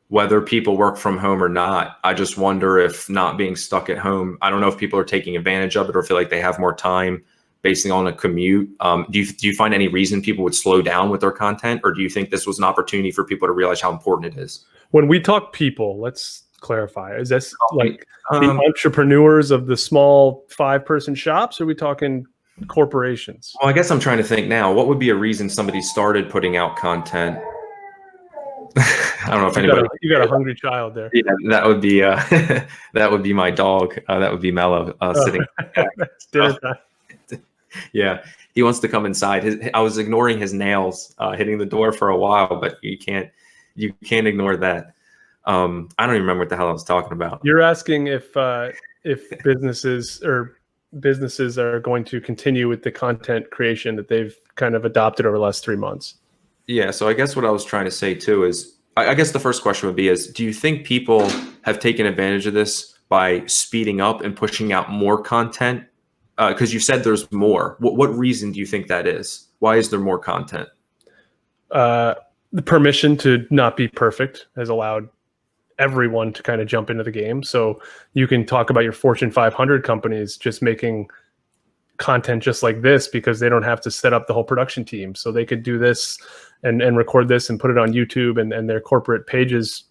whether people work from home or not? I just wonder if not being stuck at home, I don't know if people are taking advantage of it or feel like they have more time based on a commute. Do you find any reason people would slow down with their content, or do you think this was an opportunity for people to realize how important it is? When we talk people, let's clarify. Is this like the entrepreneurs of the small 5-person shops, or are we talking corporations? Well, I guess I'm trying to think now. What would be a reason somebody started putting out content? I don't know if anybody. You got a hungry child there. Yeah, that would be that would be my dog. That would be Mello sitting. Dinner time. Yeah, he wants to come inside. I was ignoring his nails hitting the door for a while, but you can't ignore that. I don't even remember what the hell I was talking about. You're asking if businesses are going to continue with the content creation that they've kind of adopted over the last 3 months. Yeah, so I guess what I was trying to say too is, I guess the first question would be is, do you think people have taken advantage of this by speeding up and pushing out more content? Because you said there's more. What reason do you think that is? Why is there more content? The permission to not be perfect has allowed everyone to kind of jump into the game. So you can talk about your Fortune 500 companies just making content just like this because they don't have to set up the whole production team. So they could do this and record this and put it on YouTube and their corporate pages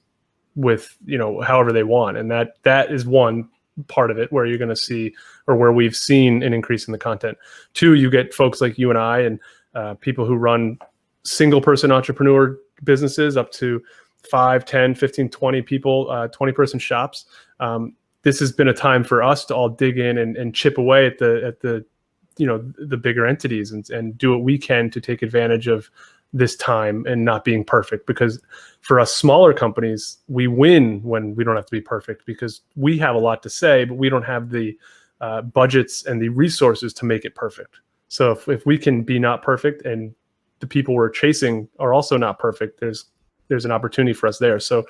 with, however they want. And that is one part of it where you're going to see, or where we've seen an increase in the content. Two, you get folks like you and I and people who run single person entrepreneur businesses up to 5, 10, 15, 20 people, 20 person shops. This has been a time for us to all dig in and chip away at the bigger entities and do what we can to take advantage of this time and not being perfect. Because for us smaller companies, we win when we don't have to be perfect because we have a lot to say, but we don't have the budgets and the resources to make it perfect. So if we can be not perfect and the people we're chasing are also not perfect, there's an opportunity for us there. So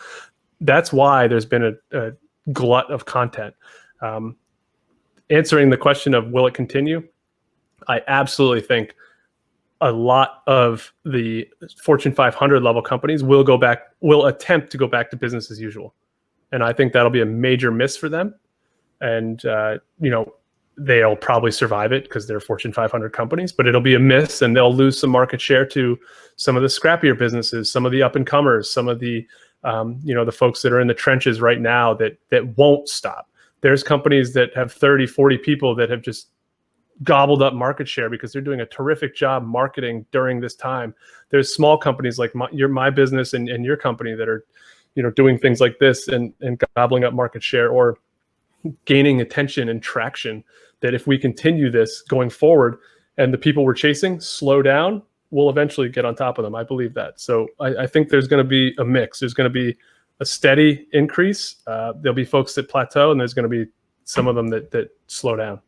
that's why there's been a glut of content. Answering the question of will it continue? I absolutely think a lot of the Fortune 500 level companies will attempt to go back to business as usual. And I think that'll be a major miss for them. And, they'll probably survive it because they're Fortune 500 companies, but it'll be a miss and they'll lose some market share to some of the scrappier businesses, some of the up and comers, some of the, the folks that are in the trenches right now that won't stop. There's companies that have 30, 40 people that have just gobbled up market share because they're doing a terrific job marketing during this time. There's small companies like my business and your company that are, doing things like this and gobbling up market share or gaining attention and traction, that if we continue this going forward and the people we're chasing slow down, we'll eventually get on top of them. I believe that. So I think there's going to be a mix. There's going to be a steady increase. There'll be folks that plateau and there's going to be some of them that slow down.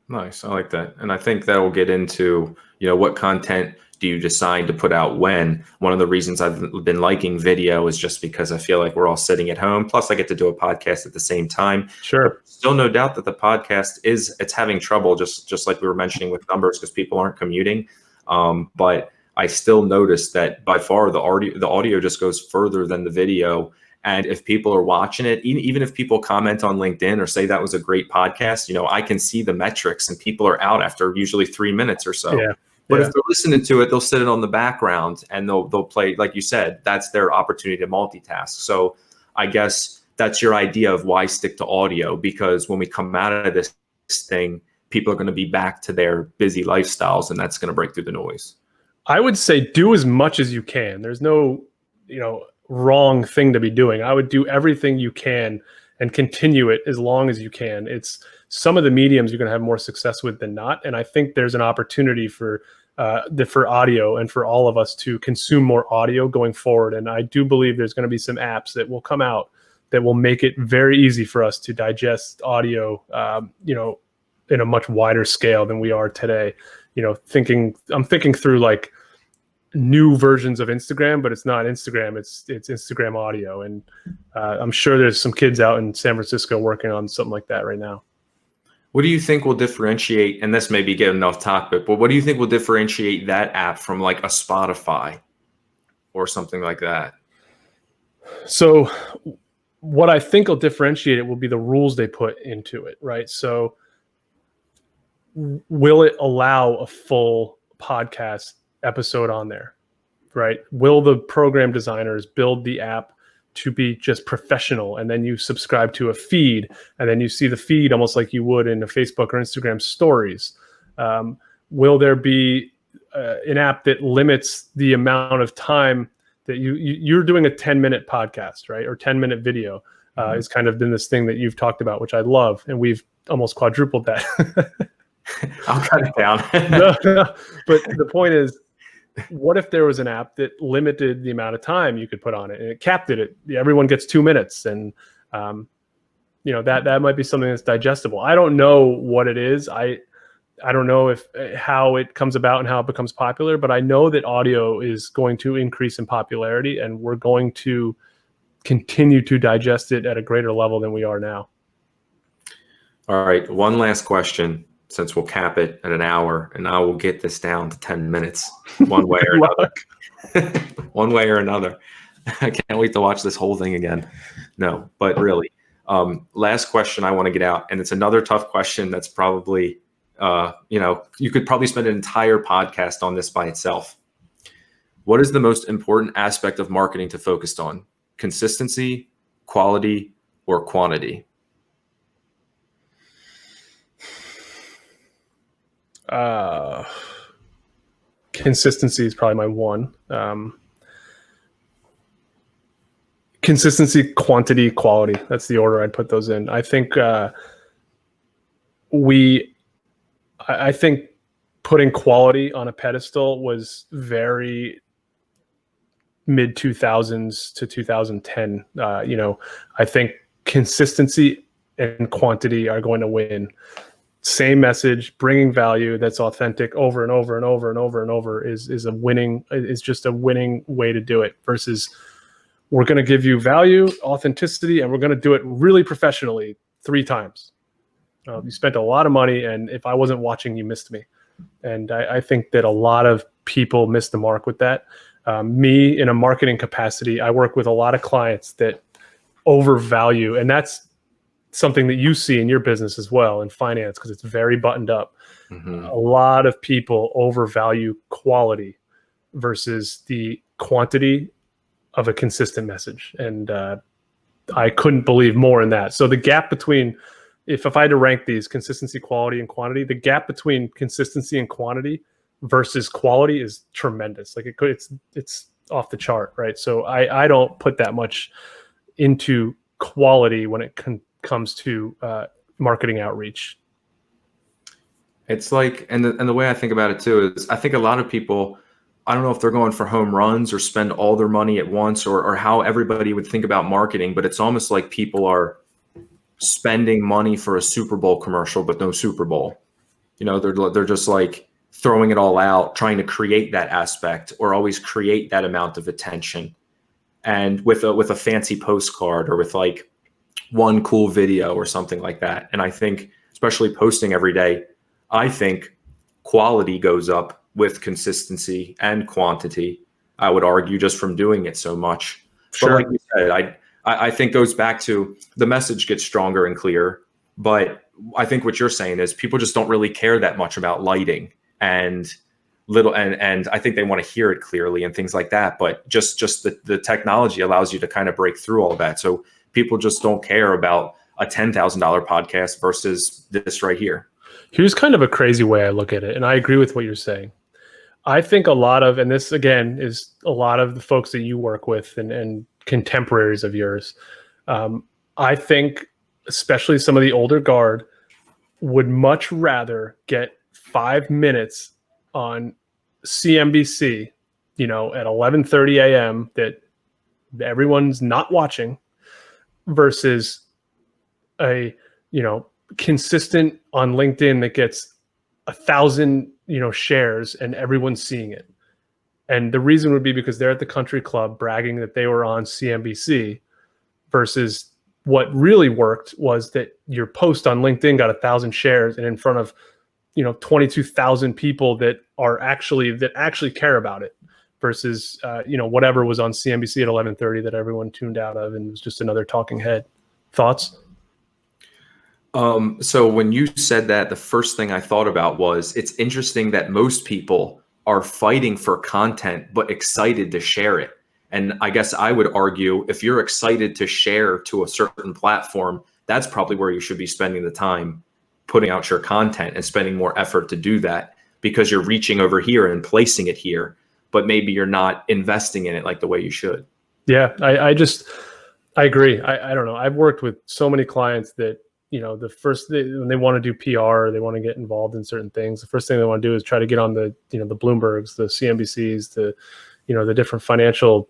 Nice. I like that. And I think that will get into, what content do you decide to put out when? One of the reasons I've been liking video is just because I feel like we're all sitting at home. Plus I get to do a podcast at the same time. Sure. Still no doubt that the podcast it's having trouble, just like we were mentioning with numbers because people aren't commuting. But I still notice that by far the audio just goes further than the video. And if people are watching it, even if people comment on LinkedIn or say that was a great podcast, I can see the metrics and people are out after usually 3 minutes or so. Yeah. But if they're listening to it, they'll sit it on the background and they'll play, like you said, that's their opportunity to multitask. So I guess that's your idea of why stick to audio, because when we come out of this thing, people are going to be back to their busy lifestyles and that's going to break through the noise. I would say do as much as you can. There's no, wrong thing to be doing. I would do everything you can and continue it as long as you can. It's some of the mediums you're going to have more success with than not. And I think there's an opportunity for audio and for all of us to consume more audio going forward. And I do believe there's going to be some apps that will come out that will make it very easy for us to digest audio, in a much wider scale than we are today. I'm thinking through like new versions of Instagram, but it's not Instagram, it's Instagram audio. And I'm sure there's some kids out in San Francisco working on something like that right now. What do you think will differentiate, and this may be getting off topic, but what do you think will differentiate that app from like a Spotify or something like that? So what I think will differentiate it will be the rules they put into it, right? So will it allow a full podcast episode on there, right? Will the program designers build the app to be just professional, and then you subscribe to a feed and then you see the feed almost like you would in a Facebook or Instagram stories? Will there be an app that limits the amount of time that you're doing a 10-minute podcast, right? Or 10-minute video has kind of been this thing that you've talked about, which I love. And we've almost quadrupled that. I'll cut it down. No, no. But the point is, what if there was an app that limited the amount of time you could put on it, and it capped it at everyone gets 2 minutes, and that might be something that's digestible. I don't know what it is. I don't know how it comes about and how it becomes popular, but I know that audio is going to increase in popularity, and we're going to continue to digest it at a greater level than we are now. All right, one last question, since we'll cap it at an hour, and I will get this down to 10 minutes, one way or another. One way or another. I can't wait to watch this whole thing again. No, but really, last question I want to get out, and it's another tough question that's probably, you could probably spend an entire podcast on this by itself. What is the most important aspect of marketing to focus on? Consistency, quality, or quantity? Consistency is probably my one. Consistency, quantity, quality. That's the order I'd put those in. I think I think putting quality on a pedestal was very mid 2000s to 2010. I think consistency and quantity are going to win. Same message, bringing value that's authentic over and over and over and over and over is just a winning way to do it, versus we're going to give you value, authenticity, and we're going to do it really professionally 3 times. You spent a lot of money, and if I wasn't watching, you missed me. And I think that a lot of people miss the mark with that. Me, in a marketing capacity, I work with a lot of clients that overvalue, and that's something that you see in your business as well, in finance, because it's very buttoned up. Mm-hmm. A lot of people overvalue quality versus the quantity of a consistent message. And I couldn't believe more in that. So the gap between, if I had to rank these, consistency, quality, and quantity, the gap between consistency and quantity versus quality is tremendous. Like it's off the chart, right? So I don't put that much into quality when it comes to marketing outreach. It's like, and the way I think about it too is, I think a lot of people, I don't know if they're going for home runs or spend all their money at once, or how everybody would think about marketing, but it's almost like people are spending money for a Super Bowl commercial, but no Super Bowl. They're just like throwing it all out, trying to create that aspect or always create that amount of attention. And with a fancy postcard or with like one cool video or something like that. And I think, especially posting every day, I think quality goes up with consistency and quantity. I would argue, just from doing it so much. Sure. But like you said, I think goes back to the message gets stronger and clearer. But I think what you're saying is people just don't really care that much about lighting and I think they want to hear it clearly and things like that. But just the technology allows you to kind of break through all of that. So people just don't care about a $10,000 podcast versus this right here. Here's kind of a crazy way I look at it, and I agree with what you're saying. I think a lot of, and this again is a lot of the folks that you work with and contemporaries of yours, I think especially some of the older guard would much rather get 5 minutes on CNBC, at 11:30 a.m. that everyone's not watching, versus a consistent on LinkedIn that gets 1,000 shares and everyone's seeing it. And the reason would be because they're at the country club bragging that they were on CNBC, versus what really worked was that your post on LinkedIn got 1,000 shares and in front of 22,000 people that actually care about it, versus whatever was on CNBC at 11:30 that everyone tuned out of and was just another talking head. Thoughts? So when you said that, the first thing I thought about was, it's interesting that most people are fighting for content but excited to share it. And I guess I would argue, if you're excited to share to a certain platform, that's probably where you should be spending the time putting out your content and spending more effort to do that, because you're reaching over here and placing it here, but maybe you're not investing in it like the way you should. Yeah, I agree. I don't know. I've worked with so many clients that the first when they want to do PR, they want to get involved in certain things. The first thing they want to do is try to get on the Bloombergs, the CNBCs, the different financial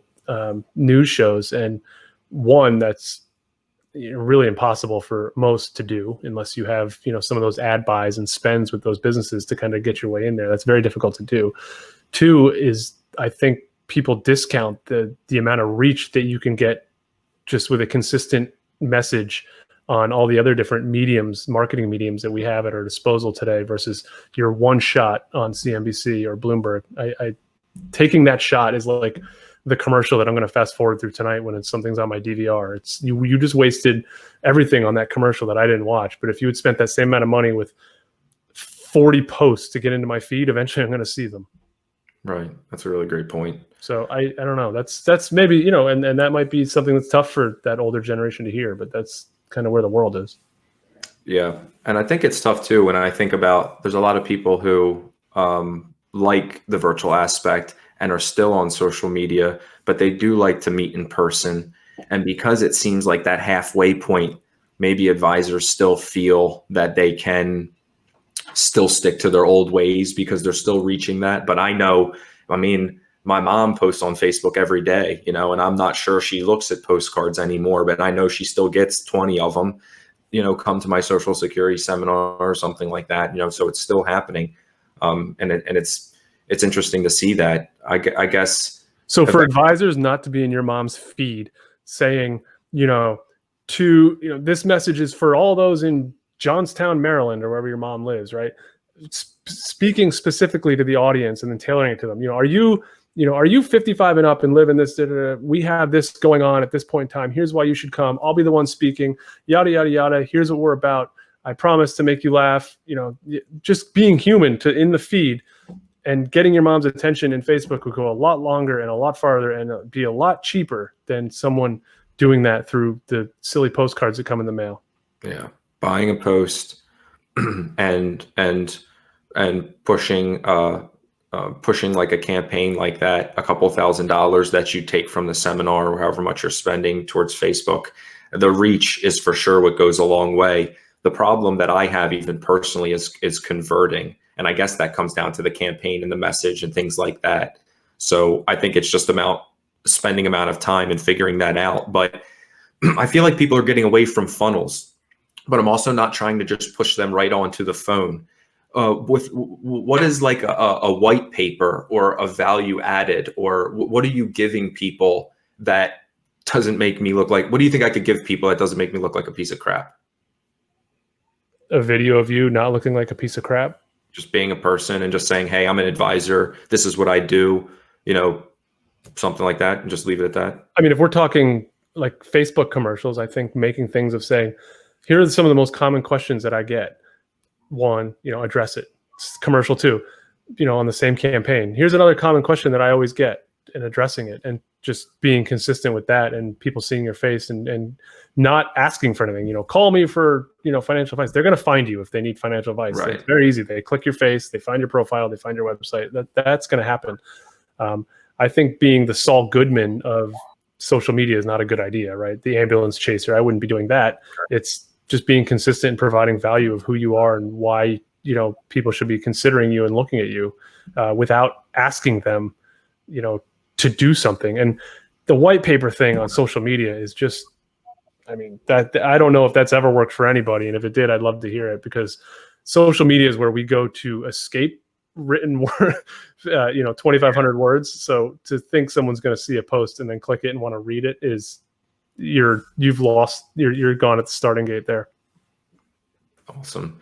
news shows. And one, that's really impossible for most to do unless you have some of those ad buys and spends with those businesses to kind of get your way in there. That's very difficult to do. Two is, I think people discount the amount of reach that you can get just with a consistent message on all the other different marketing mediums that we have at our disposal today versus your one shot on CNBC or Bloomberg. I taking that shot is like the commercial that I'm going to fast forward through tonight when something's on my DVR. It's you just wasted everything on that commercial that I didn't watch. But if you had spent that same amount of money with 40 posts to get into my feed, eventually I'm going to see them. Right. That's a really great point. So I don't know. That's maybe, and that might be something that's tough for that older generation to hear, but that's kind of where the world is. Yeah. And I think it's tough too when I think about, there's a lot of people who like the virtual aspect and are still on social media, but they do like to meet in person. And because it seems like that halfway point, maybe advisors still feel that they can still stick to their old ways because they're still reaching that. But I mean, my mom posts on Facebook every day, and I'm not sure she looks at postcards anymore, but I know she still gets 20 of them, come to my Social Security seminar or something like that, so it's still happening. And it's interesting to see that, I guess. So for advisors not to be in your mom's feed saying, this message is for all those in Johnstown, Maryland, or wherever your mom lives, right? Speaking specifically to the audience and then tailoring it to them. Are you 55 and up and live in this? We have this going on at this point in time. Here's why you should come. I'll be the one speaking. Yada yada yada. Here's what we're about. I promise to make you laugh. Just being human in the feed and getting your mom's attention in Facebook would go a lot longer and a lot farther and be a lot cheaper than someone doing that through the silly postcards that come in the mail. Yeah. Buying a post and pushing like a campaign like that, a couple $1,000s that you take from the seminar or however much you're spending towards Facebook. The reach is for sure what goes a long way. The problem that I have even personally is converting. And I guess that comes down to the campaign and the message and things like that. So I think it's just spending amount of time and figuring that out. But I feel like people are getting away from funnels, but I'm also not trying to just push them right onto the phone. With what is like a white paper or a value added, or what are you giving people that doesn't make me look like, what do you think I could give people that doesn't make me look like a piece of crap? A video of you not looking like a piece of crap? Just being a person and just saying, hey, I'm an advisor. This is what I do, something like that, and just leave it at that. I mean, if we're talking like Facebook commercials, I think making things of saying, here are some of the most common questions that I get. One, address it. Commercial two, on the same campaign. Here's another common question that I always get, and addressing it and just being consistent with that and people seeing your face and not asking for anything. Call me for, financial advice. They're going to find you if they need financial advice. Right. It's very easy. They click your face, they find your profile, they find your website. That's going to happen. I think being the Saul Goodman of social media is not a good idea, right? The ambulance chaser. I wouldn't be doing that. It's just being consistent and providing value of who you are and why, people should be considering you and looking at you without asking them, to do something. And the white paper thing on social media is just, that I don't know if that's ever worked for anybody. And if it did, I'd love to hear it, because social media is where we go to escape written word, 2,500 words. So to think someone's going to see a post and then click it and want to read it is, you're gone at the starting gate there. Awesome.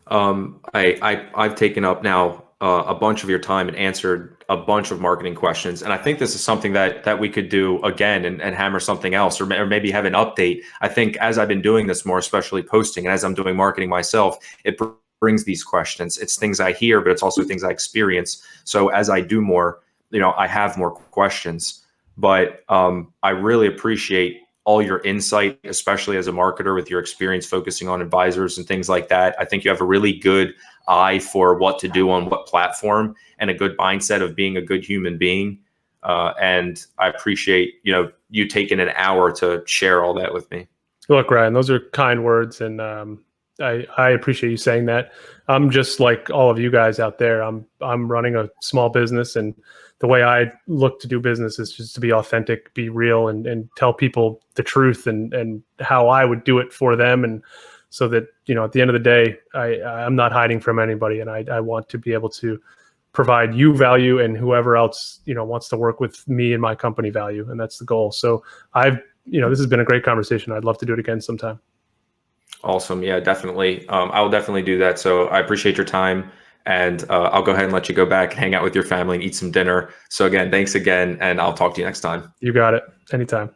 I've taken up now a bunch of your time and answered a bunch of marketing questions, and I think this is something that we could do again and hammer something else, or maybe have an update. I think as I've been doing this more, especially posting, and as I'm doing marketing myself, it brings these questions. It's things I hear, but it's also things I experience. So as I do more, I have more questions. But I really appreciate all your insight, especially as a marketer with your experience focusing on advisors and things like that. I think you have a really good eye for what to do on what platform and a good mindset of being a good human being. And I appreciate, you taking an hour to share all that with me. Look, Ryan, those are kind words, and I appreciate you saying that. I'm just like all of you guys out there. I'm running a small business, and the way I look to do business is just to be authentic, be real, and tell people the truth and how I would do it for them, and so that at the end of the day, I'm not hiding from anybody, and I want to be able to provide you value and whoever else wants to work with me and my company value, and that's the goal. So this has been a great conversation. I'd love to do it again sometime. Awesome. Yeah, definitely. I will definitely do that. So I appreciate your time, and I'll go ahead and let you go back and hang out with your family and eat some dinner. So again, thanks again, and I'll talk to you next time. You got it. Anytime.